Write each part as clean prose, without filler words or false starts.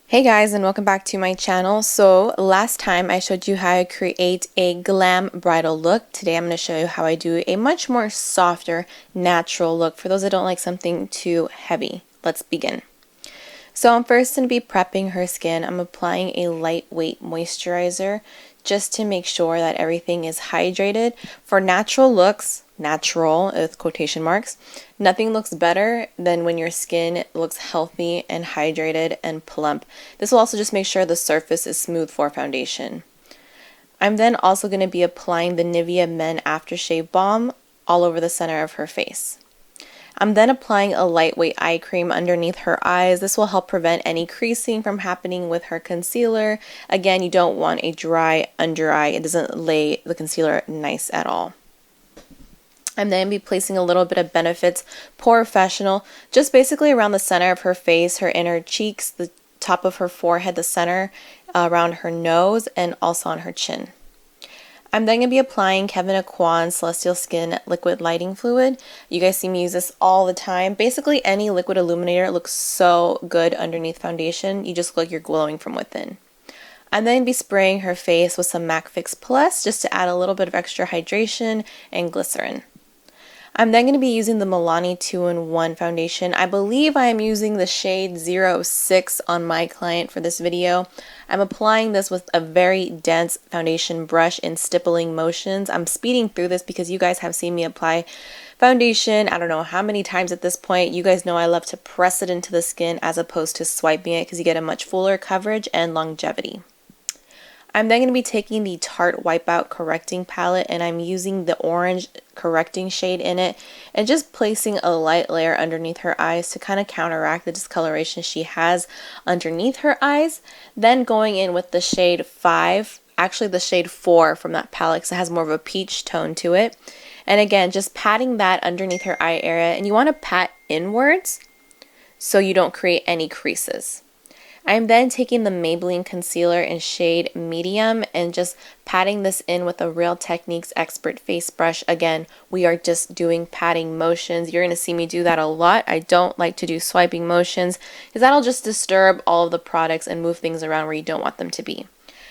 Hey guys, and welcome back to my channel. So last time I showed you how to create a glam bridal look. Today I'm going to show you how I do a much more softer, natural look for those that don't like something too heavy. Let's begin. So I'm first going to be prepping her skin. I'm applying a lightweight moisturizer just to make sure that everything is hydrated. For natural looks, natural with quotation marks, nothing looks better than when your skin looks healthy and hydrated and plump. This will also just make sure the surface is smooth for foundation. I'm then also going to be applying the Nivea Men Aftershave Balm all over the center of her face. I'm then applying a lightweight eye cream underneath her eyes. This will help prevent any creasing from happening with her concealer. Again, you don't want a dry under eye. It doesn't lay the concealer nice at all. I'm then be placing a little bit of Benefit's Professional just basically around the center of her face, her inner cheeks, the top of her forehead, the center, around her nose, and also on her chin. I'm then going to be applying Kevyn Aucoin Celestial Skin Liquid Lighting Fluid. You guys see me use this all the time. Basically, any liquid illuminator looks so good underneath foundation. You just look like you're glowing from within. I'm then going to be spraying her face with some MAC Fix Plus just to add a little bit of extra hydration and glycerin. I'm then going to be using the Milani 2-in-1 foundation. I believe I am using the shade 06 on my client for this video. I'm applying this with a very dense foundation brush in stippling motions. I'm speeding through this because you guys have seen me apply foundation I don't know how many times at this point. You guys know I love to press it into the skin as opposed to swiping it because you get a much fuller coverage and longevity. I'm then going to be taking the Tarte Wipeout Correcting Palette, and I'm using the orange correcting shade in it and just placing a light layer underneath her eyes to kind of counteract the discoloration she has underneath her eyes. Then going in with the shade 5, actually the shade 4 from that palette because it has more of a peach tone to it. And again, just patting that underneath her eye area, and you want to pat inwards so you don't create any creases. I'm then taking the Maybelline concealer in shade medium and just patting this in with a Real Techniques Expert face brush. Again, we are just doing patting motions. You're going to see me do that a lot. I don't like to do swiping motions because that'll just disturb all of the products and move things around where you don't want them to be.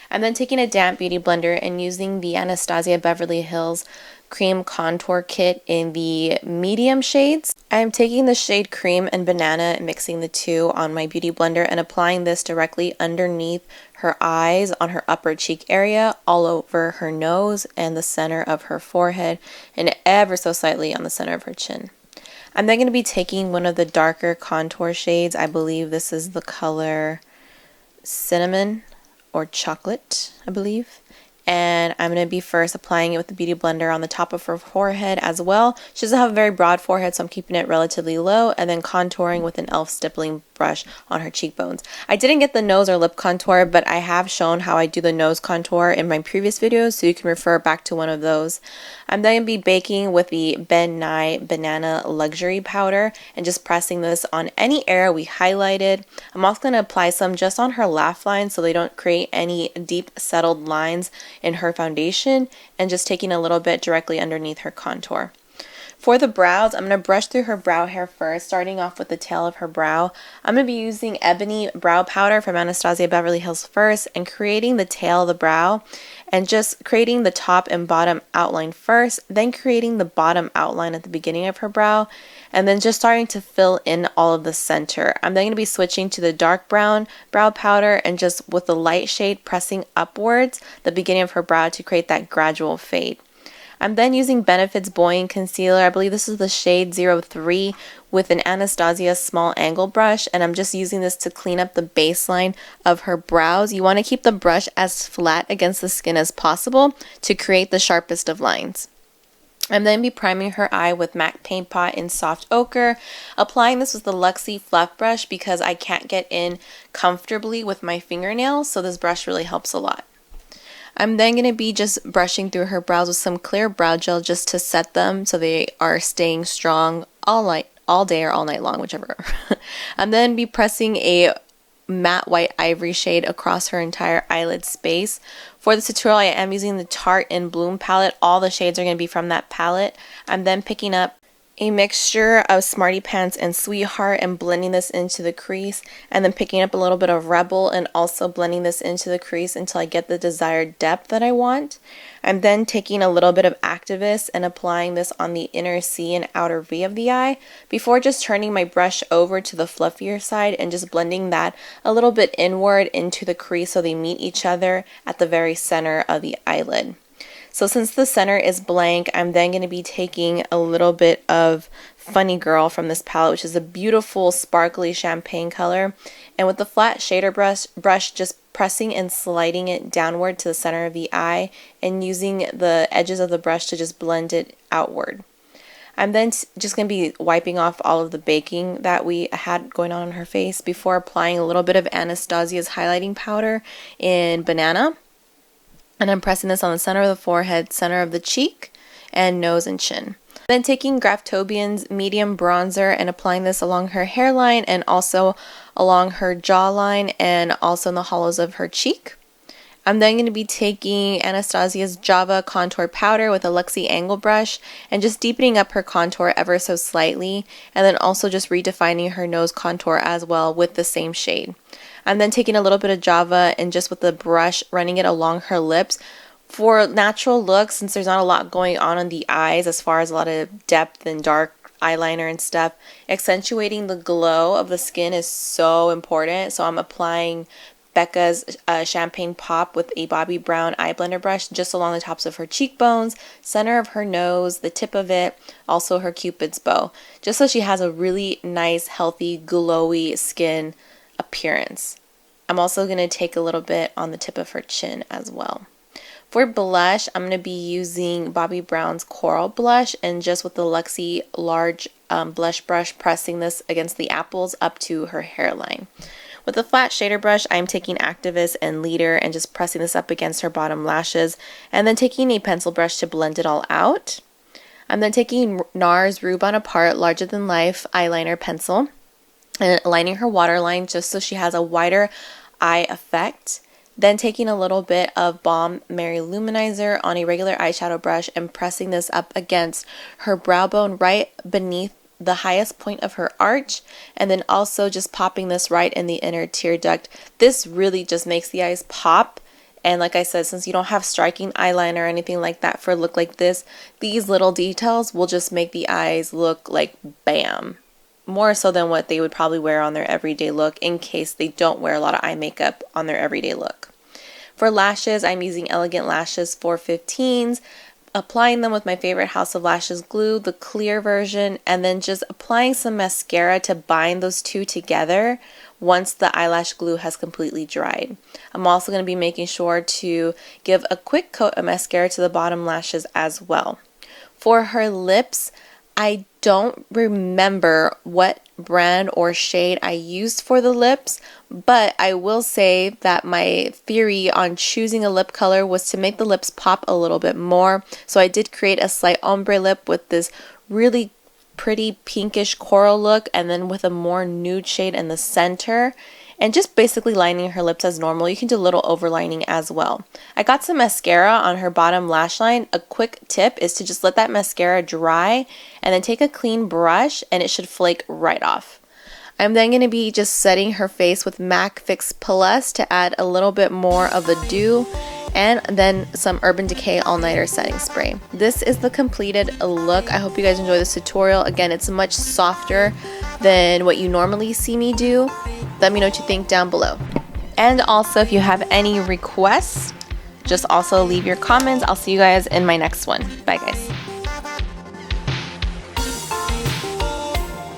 I'm then taking a damp beauty blender and using the Anastasia Beverly Hills Cream Contour Kit in the medium shades. I'm taking the shade Cream and Banana and mixing the two on my beauty blender and applying this directly underneath her eyes, on her upper cheek area, all over her nose and the center of her forehead, and ever so slightly on the center of her chin. I'm then going to be taking one of the darker contour shades. I believe this is the color Cinnamon or Chocolate, I believe. And I'm going to be first applying it with the beauty blender on the top of her forehead as well. She doesn't have a very broad forehead, so I'm keeping it relatively low, and then contouring with an e.l.f. stippling brush on her cheekbones. I didn't get the nose or lip contour, but I have shown how I do the nose contour in my previous videos, so you can refer back to one of those. I'm then going to be baking with the Ben Nye Banana Luxury Powder and just pressing this on any area we highlighted. I'm also going to apply some just on her laugh line so they don't create any deep settled lines in her foundation, and just taking a little bit directly underneath her contour. For the brows, I'm going to brush through her brow hair first, starting off with the tail of her brow. I'm going to be using Ebony Brow Powder from Anastasia Beverly Hills first and creating the tail of the brow and just creating the top and bottom outline first, then creating the bottom outline at the beginning of her brow, and then just starting to fill in all of the center. I'm then going to be switching to the dark brown brow powder and just with the light shade pressing upwards the beginning of her brow to create that gradual fade. I'm then using Benefit's Buoyant Concealer. I believe this is the shade 03 with an Anastasia small angle brush, and I'm just using this to clean up the baseline of her brows. You want to keep the brush as flat against the skin as possible to create the sharpest of lines. I'm then be priming her eye with MAC Paint Pot in Soft Ochre, applying this with the Luxie Fluff Brush because I can't get in comfortably with my fingernails, so this brush really helps a lot. I'm then going to be just brushing through her brows with some clear brow gel just to set them so they are staying strong all day or all night long, whichever. I'm then be pressing a matte white ivory shade across her entire eyelid space. For this tutorial, I am using the Tarte in Bloom palette. All the shades are going to be from that palette. I'm then picking up a mixture of Smarty Pants and Sweetheart and blending this into the crease, and then picking up a little bit of Rebel and also blending this into the crease until I get the desired depth that I want. I'm then taking a little bit of Activist and applying this on the inner C and outer V of the eye before just turning my brush over to the fluffier side and just blending that a little bit inward into the crease so they meet each other at the very center of the eyelid. So since the center is blank, I'm then going to be taking a little bit of Funny Girl from this palette, which is a beautiful sparkly champagne color. And with the flat shader brush just pressing and sliding it downward to the center of the eye and using the edges of the brush to just blend it outward. I'm then just going to be wiping off all of the baking that we had going on her face before applying a little bit of Anastasia's highlighting powder in Banana. And I'm pressing this on the center of the forehead, center of the cheek, and nose and chin. Then taking Graftobian's medium bronzer and applying this along her hairline and also along her jawline and also in the hollows of her cheek. I'm then going to be taking Anastasia's Java contour powder with a Luxie angle brush and just deepening up her contour ever so slightly, and then also just redefining her nose contour as well with the same shade. I'm then taking a little bit of Java and just with the brush running it along her lips. For natural looks, since there's not a lot going on the eyes as far as a lot of depth and dark eyeliner and stuff, accentuating the glow of the skin is so important. So I'm applying Becca's Champagne Pop with a Bobbi Brown eye blender brush just along the tops of her cheekbones, center of her nose, the tip of it, also her Cupid's bow, just so she has a really nice, healthy, glowy skin appearance. I'm also going to take a little bit on the tip of her chin as well. For blush, I'm going to be using Bobbi Brown's Coral Blush and just with the Luxie large blush brush pressing this against the apples up to her hairline. With the flat shader brush, I'm taking Activist and Leader and just pressing this up against her bottom lashes and then taking a pencil brush to blend it all out. I'm then taking NARS Rue Bonaparte Larger Than Life eyeliner pencil and aligning her waterline just so she has a wider eye effect. Then taking a little bit of Balm Mary Luminizer on a regular eyeshadow brush and pressing this up against her brow bone right beneath the highest point of her arch, and then also just popping this right in the inner tear duct. This really just makes the eyes pop. And like I said, since you don't have striking eyeliner or anything like that for a look like this, these little details will just make the eyes look like bam. More so than what they would probably wear on their everyday look in case they don't wear a lot of eye makeup on their everyday look. For lashes, I'm using Elegant Lashes 415s, applying them with my favorite House of Lashes glue, the clear version, and then just applying some mascara to bind those two together once the eyelash glue has completely dried. I'm also going to be making sure to give a quick coat of mascara to the bottom lashes as well. For her lips, I don't remember what brand or shade I used for the lips, but I will say that my theory on choosing a lip color was to make the lips pop a little bit more. So I did create a slight ombre lip with this really pretty pinkish coral look and then with a more nude shade in the center. And just basically lining her lips as normal. You can do a little overlining as well. I got some mascara on her bottom lash line. A quick tip is to just let that mascara dry and then take a clean brush and it should flake right off. I'm then going to be just setting her face with MAC Fix Plus to add a little bit more of a dew and then some Urban Decay All Nighter setting spray. This is the completed look. I hope you guys enjoy this tutorial. Again, it's much softer than what you normally see me do. Let me know what you think down below. And also, if you have any requests, just also leave your comments. I'll see you guys in my next one. Bye, guys.